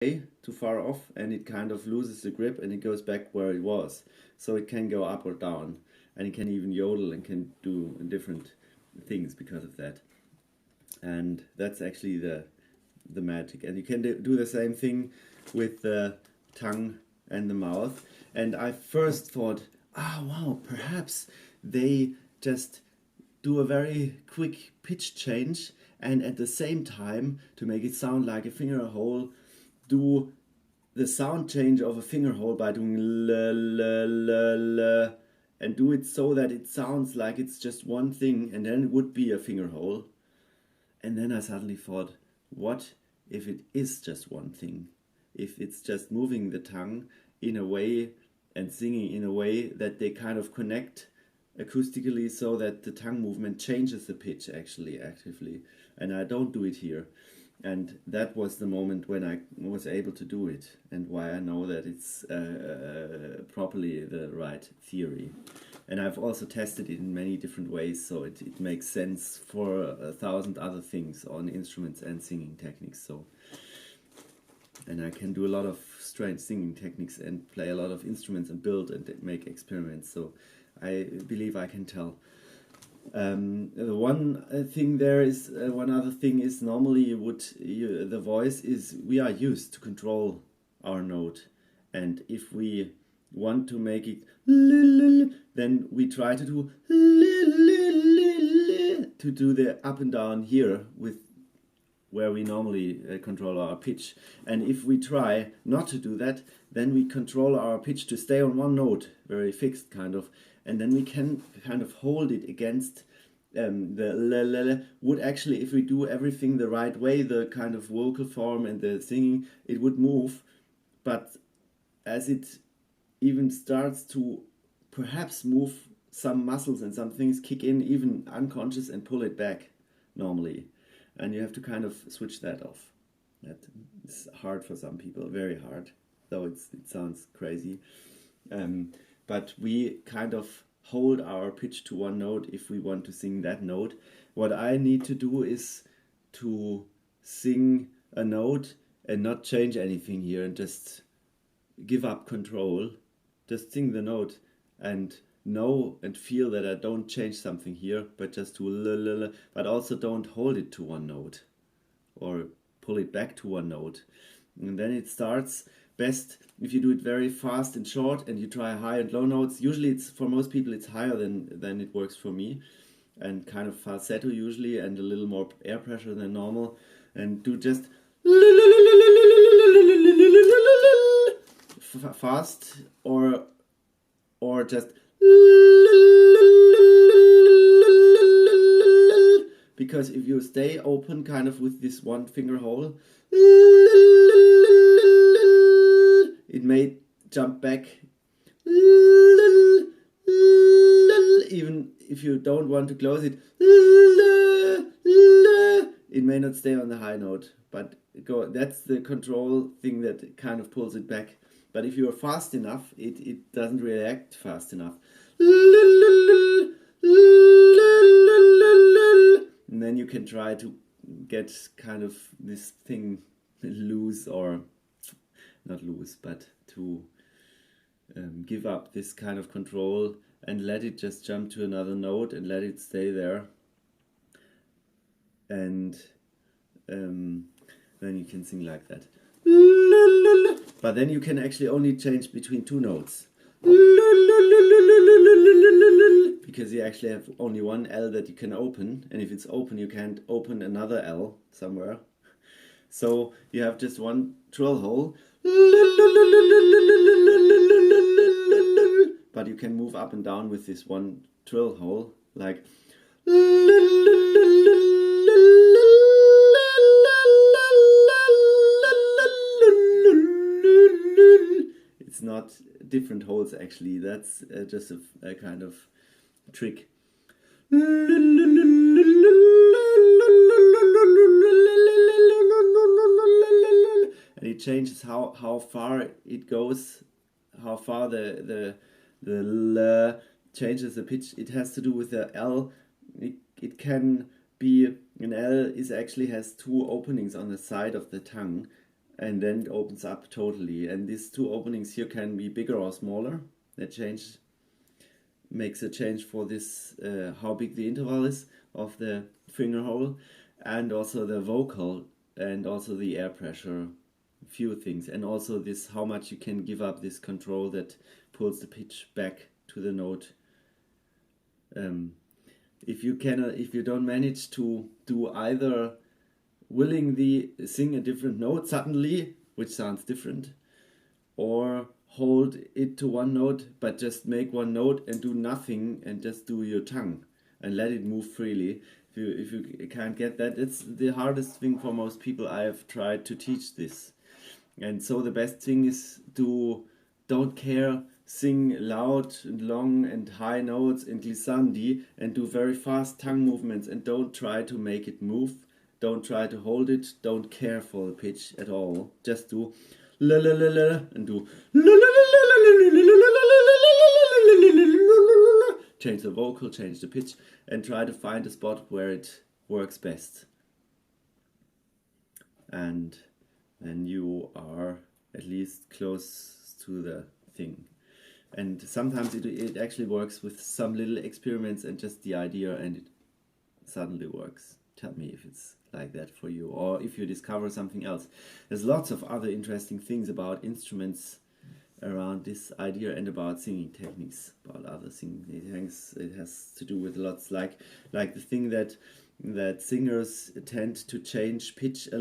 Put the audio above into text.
too far off, and it kind of loses the grip and it goes back where it was. So it can go up or down, and it can even yodel and can do different things because of that. And that's actually the magic. And you can do the same thing with the tongue and the mouth. And I first thought, wow, perhaps they just do a very quick pitch change, and at the same time, to make it sound like a finger hole, do the sound change of a finger hole by doing la la la la, and do it so that it sounds like it's just one thing, and then it would be a finger hole. And then I suddenly thought, what if it is just one thing? If it's just moving the tongue in a way and singing in a way that they kind of connect acoustically, so that the tongue movement changes the pitch actually actively. And I don't do it here. And that was the moment when I was able to do it, and why I know that it's properly the right theory. And I've also tested it in many different ways, so it makes sense for 1,000 other things on instruments and singing techniques. So, and I can do a lot of strange singing techniques and play a lot of instruments and build and make experiments. So I believe I can tell. The one thing there is, one other thing is, normally the voice is, we are used to control our note, and if we want to make it then we try to do the up and down here with where we normally control our pitch. And if we try not to do that, then we control our pitch to stay on one note, very fixed kind of, and then we can kind of hold it against the la la la. Would actually, if we do everything the right way, the kind of vocal form and the singing, it would move. But as it even starts to perhaps move, some muscles and some things kick in even unconscious and pull it back normally. And you have to kind of switch that off. That is hard for some people, very hard, though it sounds crazy. But we kind of hold our pitch to one note if we want to sing that note. What I need to do is to sing a note and not change anything here, and just give up control. Just sing the note and know and feel that I don't change something here, but just do la la la, but also don't hold it to one note or pull it back to one note. And then it starts best if you do it very fast and short, and you try high and low notes. Usually it's, for most people, it's higher than it works for me, and kind of falsetto usually, and a little more air pressure than normal, and do just fast or just, because if you stay open kind of with this one finger hole, it may jump back, even if you don't want to close it, it may not stay on the high note, but that's the control thing that kind of pulls it back. But if you're fast enough, it doesn't react fast enough. And then you can try to get kind of this thing loose, or not loose, but to give up this kind of control and let it just jump to another note and let it stay there. And then you can sing like that. But then you can actually only change between two notes, because you actually have only one L that you can open, and if it's open you can't open another L somewhere. So you have just one trill hole, but you can move up and down with this one trill hole, like. It's not different holes actually, that's just a kind of trick. And it changes how far it goes, how far the L changes the pitch. It has to do with the L. It can be, an L is actually has two openings on the side of the tongue, and then it opens up totally. And these two openings here can be bigger or smaller. That makes a change for this, how big the interval is of the finger hole, and also the vocal, and also the air pressure, few things, and also this how much you can give up this control that pulls the pitch back to the note. If you don't manage to do either willingly sing a different note suddenly, which sounds different, or hold it to one note, but just make one note and do nothing and just do your tongue and let it move freely. If you can't get that, it's the hardest thing for most people. I have tried to teach this. And so the best thing is don't care, sing loud and long and high notes in glissandi and do very fast tongue movements, and don't try to make it move. Don't try to hold it. Don't care for the pitch at all. Just do la la la la and do la la la la la. Change the vocal, change the pitch, and try to find a spot where it works best. And then you are at least close to the thing. And sometimes it actually works with some little experiments and just the idea, and it suddenly works. Tell me if it's like that for you, or if you discover something else. There's lots of other interesting things about instruments around this idea, and about singing techniques, about other singing things. It has to do with lots, like the thing that singers tend to change pitch a